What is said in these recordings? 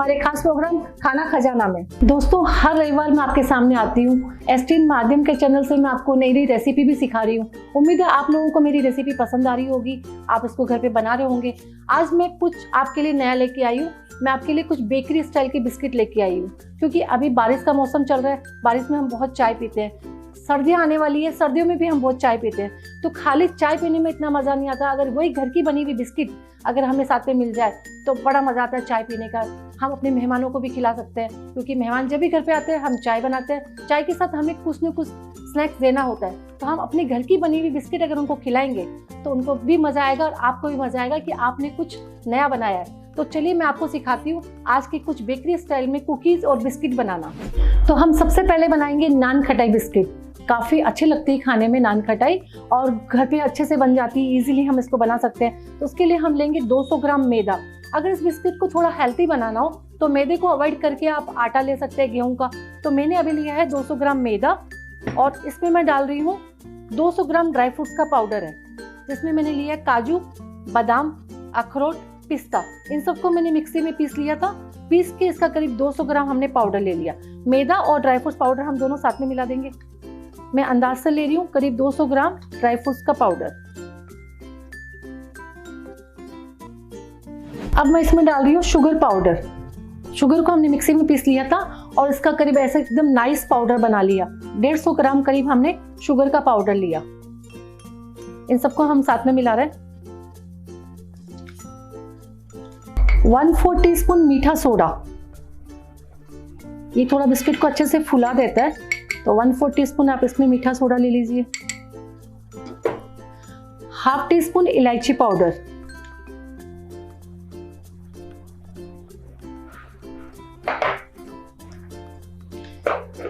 हमारे खास प्रोग्राम खाना खजाना में। दोस्तों, हर रविवार मैं आपके सामने आती हूँ। एसटीन माध्यम के चैनल से मैं आपको नई नई रेसिपी भी सिखा रही हूँ। उम्मीद है आप लोगों को मेरी रेसिपी पसंद आ रही होगी, आप इसको घर पे बना रहे होंगे। आज मैं कुछ आपके लिए नया लेके आई हूँ। मैं आपके लिए कुछ बेकरी स्टाइल के बिस्किट लेके आई हूँ, क्योंकि अभी बारिश का मौसम चल रहा है। बारिश में हम बहुत चाय पीते हैं, सर्दियाँ आने वाली है, सर्दियों में भी हम बहुत चाय पीते हैं। तो खाली चाय पीने में इतना मज़ा नहीं आता, अगर वही घर की बनी हुई बिस्किट अगर हमें साथ में मिल जाए तो बड़ा मज़ा आता है चाय पीने का। हम अपने मेहमानों को भी खिला सकते हैं, क्योंकि मेहमान जब भी घर पे आते हैं हम चाय बनाते हैं। चाय के साथ हमें कुछ न कुछ स्नैक्स देना होता है, तो हम अपने घर की बनी हुई बिस्किट अगर उनको खिलाएंगे तो उनको भी मज़ा आएगा और आपको भी मज़ा आएगा कि आपने कुछ नया बनाया है। तो चलिए मैं आपको सिखाती हूँ आज के कुछ बेकरी स्टाइल में कुकीज़ और बिस्किट बनाना। तो हम सबसे पहले बनाएंगे नान खटाई बिस्किट। काफ़ी अच्छी लगती है खाने में नान खटाई, और घर पे अच्छे से बन जाती है, इजीली हम इसको बना सकते हैं। तो उसके लिए हम लेंगे 200 ग्राम मैदा। अगर इस बिस्किट को थोड़ा हेल्थी बनाना हो तो मैदे को अवॉइड करके आप आटा ले सकते हैं गेहूं का। तो मैंने अभी लिया है 200 ग्राम मैदा, और इसमें मैं डाल रही हूँ 200 ग्राम ड्राई फ्रूट्स का पाउडर है, जिसमें मैंने लिया काजू, बादाम, अखरोट, पिस्ता। इन सबको मैंने मिक्सी में पीस लिया था। पीस के इसका करीब 200 ग्राम हमने पाउडर ले लिया। मैदा और ड्राई फ्रूट्स पाउडर हम दोनों साथ में मिला देंगे। मैं अंदाज से ले रही हूँ करीब 200 ग्राम ड्राई फ्रूट्स का पाउडर। अब मैं इसमें डाल रही हूँ शुगर पाउडर। शुगर को हमने मिक्सी में पीस लिया था और इसका करीब ऐसे एकदम नाइस पाउडर बना लिया। 150 ग्राम करीब हमने शुगर का पाउडर लिया। इन सबको हम साथ में मिला रहे हैं। 1/4 टीस्पून मीठा सोडा, ये थोड़ा बिस्किट को अच्छे से फुला देता है, तो 1/4 टीस्पून आप इसमें मीठा सोडा ले लीजिए। 1/2 टीस्पून इलायची पाउडर,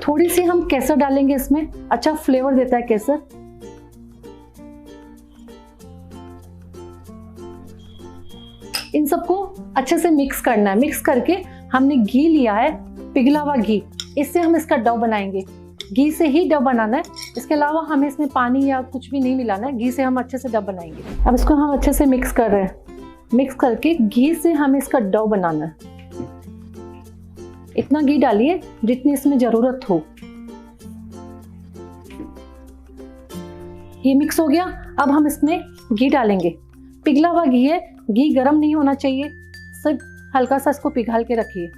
थोड़ी सी हम केसर डालेंगे इसमें, अच्छा फ्लेवर देता है केसर। इन सबको अच्छे से मिक्स करना है। मिक्स करके हमने घी लिया है, पिघला हुआ घी, इससे हम इसका डो बनाएंगे। घी से ही डो बनाना है, इसके अलावा हमें इसमें पानी या कुछ भी नहीं मिलाना है। घी से हम अच्छे से डो बनाएंगे। अब इसको हम अच्छे से मिक्स कर रहे हैं। मिक्स करके घी से हमें इसका डो बनाना है। इतना घी डालिए जितनी इसमें जरूरत हो। ये मिक्स हो गया। अब हम इसमें घी डालेंगे। पिघला हुआ घी है, घी गर्म नहीं होना चाहिए, सिर्फ हल्का सा इसको पिघाल के रखिए।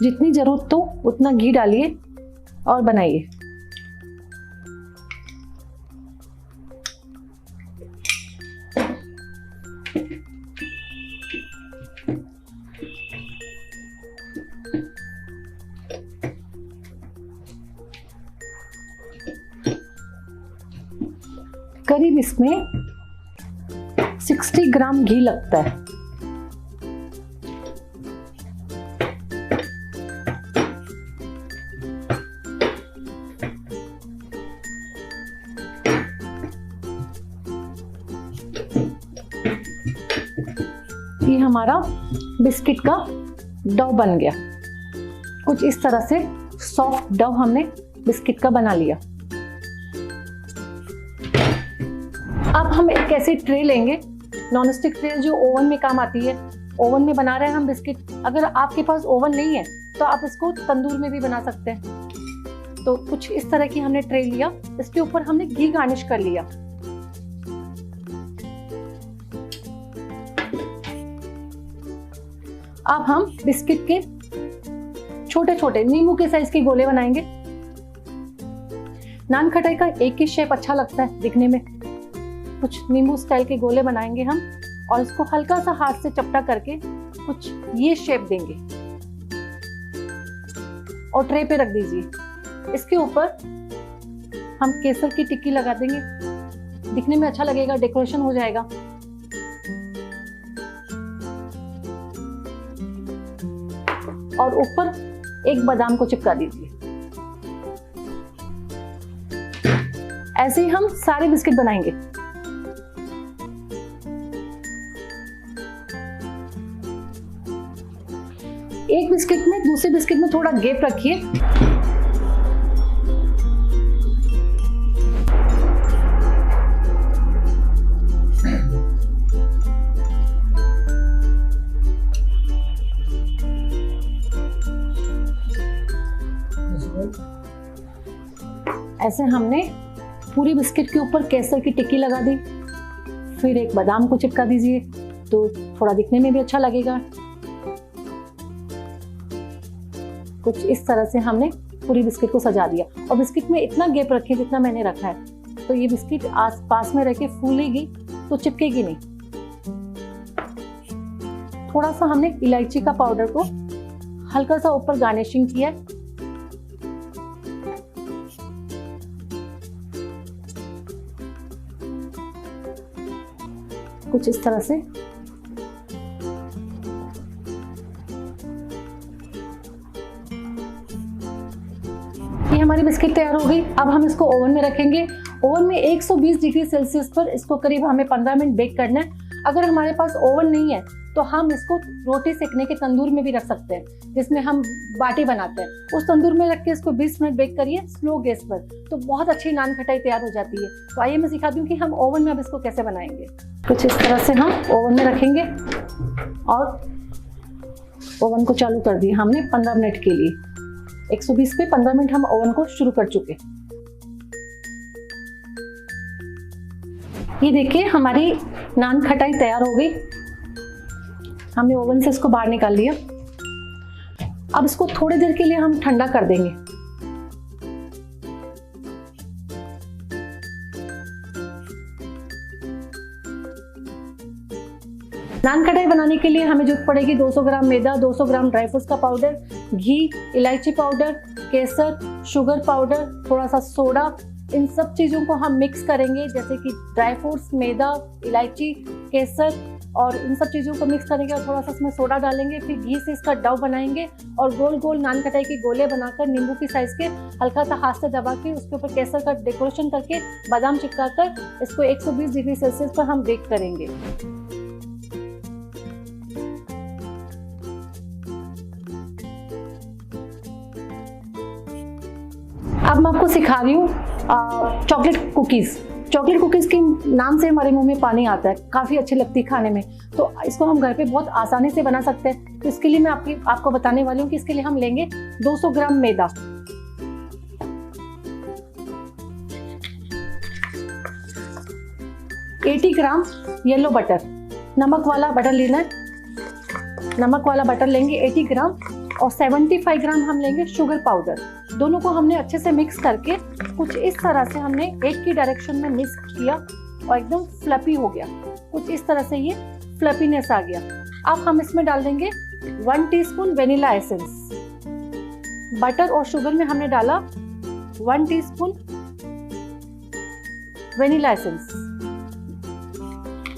जितनी जरूरत हो उतना घी डालिए और बनाइए। करीब इसमें 60 ग्राम घी लगता है। ये हमारा बिस्किट का डो बन गया। कुछ इस तरह से सॉफ्ट डो हमने बिस्किट का बना लिया। अब हम एक ऐसी ट्रे लेंगे, नॉनस्टिक ट्रे जो ओवन में काम आती है। ओवन में बना रहे हैं हम बिस्किट। अगर आपके पास ओवन नहीं है तो आप इसको तंदूर में भी बना सकते हैं। तो कुछ इस तरह की हमने ट्रे लिया, इसके ऊपर हमने घी गार्निश कर लिया। अब हम बिस्किट के छोटे छोटे नींबू के साइज के गोले बनाएंगे। नान खटाई का एक ही शेप अच्छा लगता है दिखने में। कुछ नींबू स्टाइल के गोले बनाएंगे हम, और इसको हल्का सा हाथ से चपटा करके कुछ ये शेप देंगे और ट्रे पे रख दीजिए। इसके ऊपर हम केसर की टिक्की लगा देंगे, दिखने में अच्छा लगेगा, डेकोरेशन हो जाएगा। और ऊपर एक बादाम को चिपका दीजिए। ऐसे ही हम सारे बिस्किट बनाएंगे। एक बिस्किट में दूसरे बिस्किट में थोड़ा गैप रखिए। ऐसे हमने पूरी बिस्किट के ऊपर केसर की टिक्की लगा दी। फिर एक बादाम को चिपका दीजिए तो थोड़ा दिखने में भी अच्छा लगेगा। कुछ इस तरह से हमने पूरी बिस्किट को सजा दिया और बिस्किट में इतना गैप रखें जितना मैंने रखा है, तो ये बिस्किट आस पास में रह के फूलेगी तो चिपकेगी नहीं। थोड़ा सा हमने इलायची का पाउडर को हल्का सा ऊपर गार्निशिंग किया है। कुछ इस तरह से ये हमारी बिस्किट तैयार हो गई। अब हम इसको ओवन में रखेंगे। ओवन में 120 डिग्री सेल्सियस पर इसको करीब हमें 15 मिनट बेक करना है। अगर हमारे पास ओवन नहीं है तो हम इसको रोटी सेकने के तंदूर में भी रख सकते हैं, जिसमें हम बाटी बनाते हैं। उस तंदूर में रख के इसको 20 मिनट बेक करिए स्लो गैस पर, तो बहुत अच्छी नान खटाई तैयार हो जाती है। तो आइए मैं सिखाती हूँ कि हम ओवन में अब इसको कैसे बनाएंगे। कुछ इस तरह से हम ओवन में रखेंगे और ओवन को चालू कर दिया हमने 15 मिनट के लिए। 120 पे 15 मिनट हम ओवन को शुरू कर चुके। ये देखिए हमारी नान खटाई तैयार हो गई। हमने ओवन से इसको बाहर निकाल लिया। अब इसको थोड़ी देर के लिए हम ठंडा कर देंगे। नान कढ़ाई बनाने के लिए हमें जरूरत पड़ेगी 200 ग्राम मैदा, 200 ग्राम ड्राई फ्रूट्स का पाउडर, घी, इलायची पाउडर, केसर, शुगर पाउडर, थोड़ा सा सोडा। इन सब चीज़ों को हम मिक्स करेंगे, जैसे कि ड्राई फ्रूट्स, मैदा, इलायची, केसर, और इन सब चीज़ों को मिक्स करेंगे और थोड़ा सा इसमें सोडा डालेंगे। फिर घी से इसका डो बनाएंगे और गोल गोल नान खटाई के गोले बनाकर नींबू की साइज़ के हल्का सा हाथ से दबा के उसके ऊपर केसर का डेकोरेशन करके बादाम चिपका कर इसको 120 डिग्री सेल्सियस पर हम बेक करेंगे। अब मैं आपको सिखा रही हूँ चॉकलेट कुकीज़। चॉकलेट कुकीज़ के नाम से हमारे मुंह में पानी आता है, काफ़ी अच्छी लगती है खाने में। तो इसको हम घर पे बहुत आसानी से बना सकते हैं। तो इसके लिए मैं आपको बताने वाली हूँ कि इसके लिए हम लेंगे 200 ग्राम मैदा, 80 ग्राम येलो बटर, नमक वाला बटर लेना है, नमक वाला बटर लेंगे 80 ग्राम, और 75 ग्राम हम लेंगे शुगर पाउडर। दोनों को हमने अच्छे से मिक्स करके कुछ इस तरह से हमने एक की डायरेक्शन में मिक्स किया और एकदम फ्लफी हो गया। कुछ इस तरह से ये फ्लफीनेस आ गया। अब हम इसमें डाल देंगे 1 टीस्पून वेनिला एसेंस। बटर और शुगर में हमने डाला 1 टीस्पून वेनिला एसेंस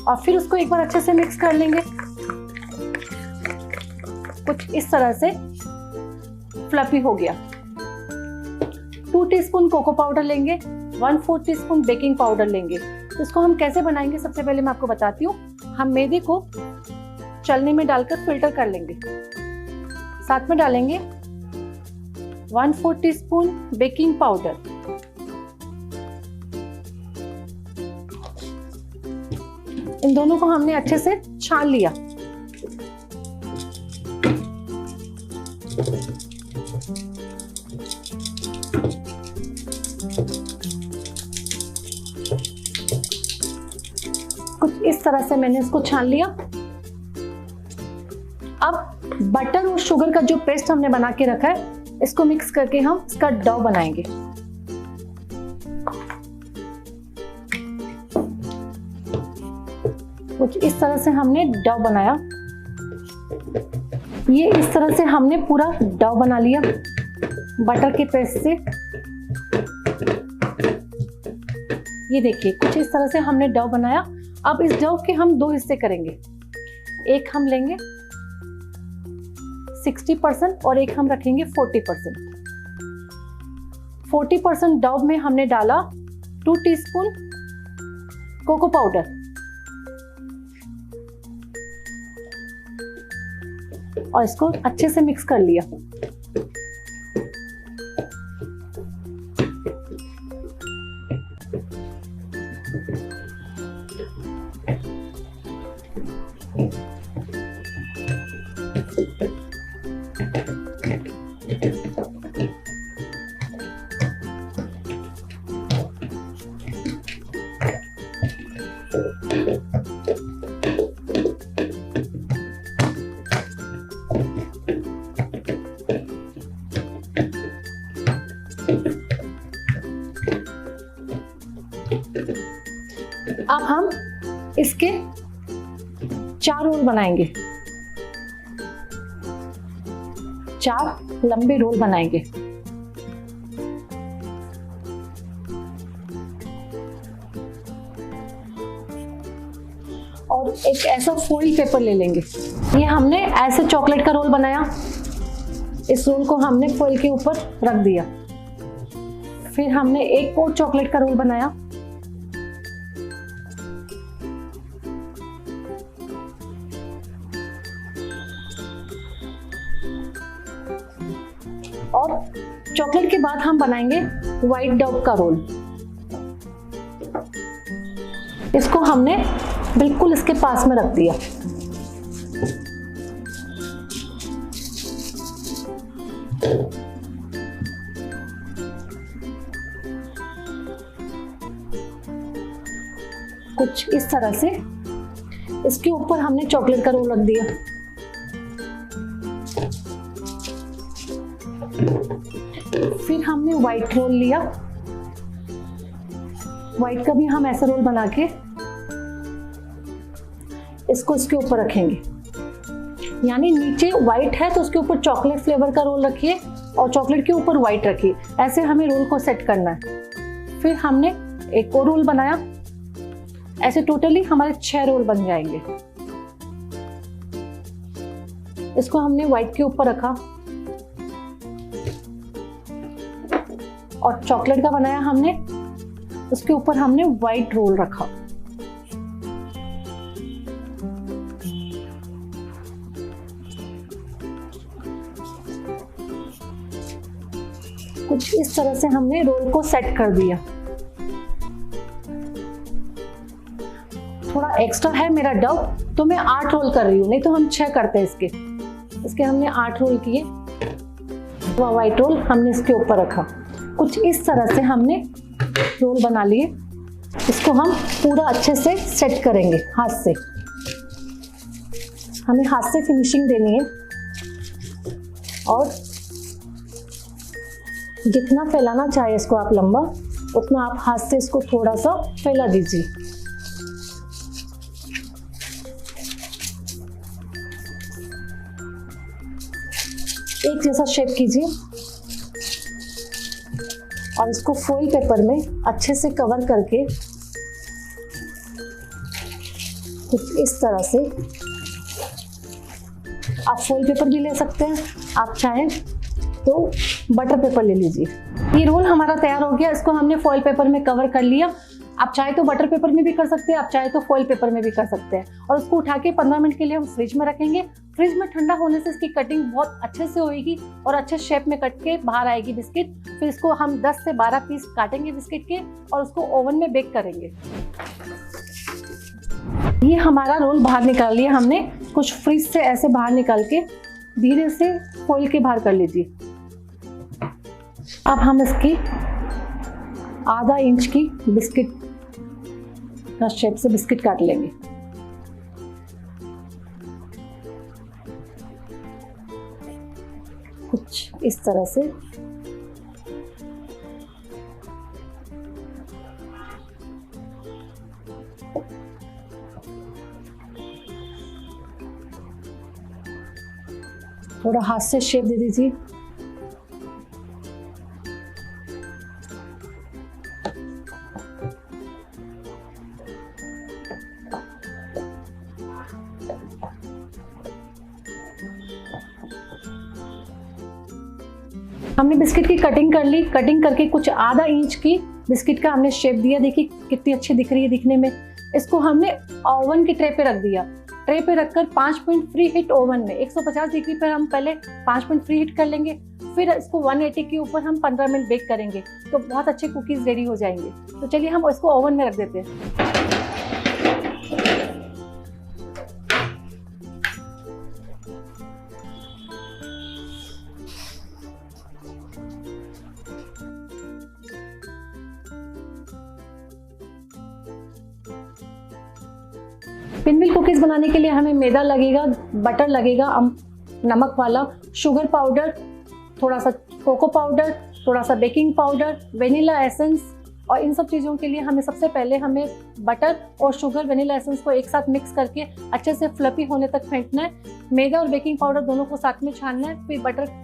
और फिर उसको एक बार अच्छे से मिक्स कर लेंगे। कुछ इस तरह से फ्लफी हो गया। 2 टीस्पून कोको पाउडर लेंगे, 1/4 टीस्पून बेकिंग पाउडर लेंगे। इसको हम कैसे बनाएंगे सबसे पहले मैं आपको बताती हूँ। हम मैदे को चलनी में डालकर फिल्टर कर लेंगे। साथ में डालेंगे 1/4 टीस्पून बेकिंग पाउडर, इन दोनों को हमने अच्छे से छान लिया। कुछ इस तरह से मैंने इसको छान लिया। अब बटर और शुगर का जो पेस्ट हमने बना के रखा है, इसको मिक्स करके हम इसका डो बनाएंगे। कुछ इस तरह से हमने डो बनाया। ये इस तरह से हमने पूरा डो बना लिया बटर के पेस्ट से। ये देखिए कुछ इस तरह से हमने डो बनाया। अब इस डो के हम 2 हिस्से करेंगे। एक हम लेंगे 60% और एक हम रखेंगे 40%। 40% डो में हमने डाला 2 टीस्पून कोको पाउडर और इसको अच्छे से मिक्स कर लिया। रोल बनाएंगे, 4 लंबे रोल बनाएंगे। और एक ऐसा फॉइल पेपर ले लेंगे। ये हमने ऐसे चॉकलेट का रोल बनाया, इस रोल को हमने फॉइल के ऊपर रख दिया। फिर हमने एक और चॉकलेट का रोल बनाया, और चॉकलेट के बाद हम बनाएंगे व्हाइट डॉग का रोल। इसको हमने बिल्कुल इसके पास में रख दिया। कुछ इस तरह से इसके ऊपर हमने चॉकलेट का रोल रख दिया। फिर हमने व्हाइट रोल लिया, व्हाइट का भी हम ऐसा रोल बना के इसको इसके ऊपर रखेंगे। यानी नीचे व्हाइट है तो उसके ऊपर चॉकलेट फ्लेवर का रोल रखिए और चॉकलेट के ऊपर व्हाइट रखिए। ऐसे हमें रोल को सेट करना है। फिर हमने एक और रोल बनाया, ऐसे टोटली हमारे 6 रोल बन जाएंगे। इसको हमने व्हाइट के ऊपर रखा और चॉकलेट का बनाया हमने, उसके ऊपर हमने व्हाइट रोल रखा। कुछ इस तरह से हमने रोल को सेट कर दिया। थोड़ा एक्स्ट्रा है मेरा डव, तो मैं 8 रोल कर रही हूँ, नहीं तो हम 6 करते हैं इसके हमने 8 रोल किए। व्हाइट रोल हमने इसके ऊपर रखा। कुछ इस तरह से हमने रोल बना लिए। इसको हम पूरा अच्छे से सेट करेंगे हाथ से। हमें हाथ से फिनिशिंग देनी है और जितना फैलाना चाहे इसको आप लंबा, उतना आप हाथ से इसको थोड़ा सा फैला दीजिए। एक जैसा शेप कीजिए और इसको फॉइल पेपर में अच्छे से कवर करके कुछ इस तरह से, आप फॉइल पेपर भी ले सकते हैं, आप चाहें तो बटर पेपर ले लीजिए। ये रोल हमारा तैयार हो गया। इसको हमने फॉइल पेपर में कवर कर लिया। आप चाहे तो बटर पेपर में भी कर सकते हैं, आप चाहे तो फॉइल पेपर में भी कर सकते हैं। और उसको उठा के 15 मिनट के लिए हम फ्रिज में रखेंगे। फ्रिज में ठंडा होने से इसकी कटिंग बहुत अच्छे से होगी और अच्छे शेप में कट के बाहर आएगी बिस्किट। फिर इसको हम 10 से 12 पीस काटेंगे बिस्किट के और उसको ओवन में बेक करेंगे। ये हमारा रोल बाहर निकाल लिया हमने। कुछ फ्रिज से ऐसे बाहर निकाल के धीरे से फॉइल के बाहर कर लीजिए। अब हम इसकी आधा इंच की बिस्किट का शेप से बिस्किट काट लेंगे। कुछ इस तरह से। थोड़ा हाथ से शेप दे दीजिए। हमने बिस्किट की कटिंग कर ली। कटिंग करके कुछ आधा इंच की बिस्किट का हमने शेप दिया। देखिए कितनी अच्छी दिख रही है दिखने में। इसको हमने ओवन की ट्रे पे रख दिया। ट्रे पे रखकर 5 मिनट फ्री हीट ओवन में 150 डिग्री पर हम पहले 5 मिनट फ्री हीट कर लेंगे। फिर इसको 180 के ऊपर हम 15 मिनट बेक करेंगे तो बहुत अच्छे कुकीज रेडी हो जाएंगे। तो चलिए हम इसको ओवन में रख देते हैं। पिनमिल कुकीज बनाने के लिए हमें मैदा लगेगा, बटर लगेगा, नमक वाला, शुगर पाउडर, थोड़ा सा कोको पाउडर, थोड़ा सा बेकिंग पाउडर, वेनिला एसेंस। और इन सब चीज़ों के लिए हमें सबसे पहले बटर और शुगर वेनिला एसेंस को एक साथ मिक्स करके अच्छे से फ्लफी होने तक फेंटना है। मैदा और बेकिंग पाउडर दोनों को साथ में छानना है। फिर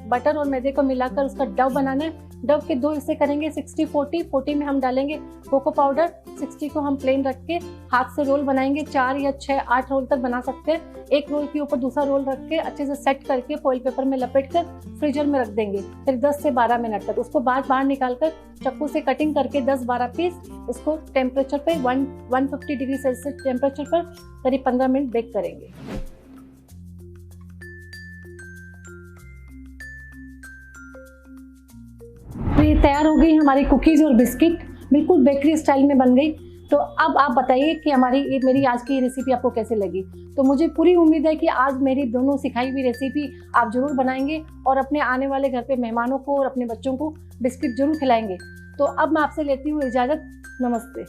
बटर और मैदे को मिलाकर उसका डव बनाना है। डव के 2 हिस्से करेंगे, 60-40। 40 में हम डालेंगे कोको पाउडर, 60 को हम प्लेन रख के हाथ से रोल बनाएंगे। 4 या 6 8 रोल तक बना सकते हैं। एक रोल के ऊपर दूसरा रोल रख के अच्छे से सेट करके फॉइल पेपर में लपेट कर फ्रीजर में रख देंगे। फिर 10 से 12 मिनट तक उसको बाहर निकाल कर चाकू से कटिंग करके 10-12 पीस इसको टेम्परेचर पे 150 डिग्री सेल्सियस टेम्परेचर पर करीब 15 मिनट बेक करेंगे। तो ये तैयार हो गई हमारी कुकीज़ और बिस्किट, बिल्कुल बेकरी स्टाइल में बन गई। तो अब आप बताइए कि मेरी आज की रेसिपी आपको कैसे लगी। तो मुझे पूरी उम्मीद है कि आज मेरी दोनों सिखाई हुई रेसिपी आप ज़रूर बनाएंगे और अपने आने वाले घर पे मेहमानों को और अपने बच्चों को बिस्किट ज़रूर खिलाएंगे। तो अब मैं आपसे लेती हूँ इजाज़त। नमस्ते।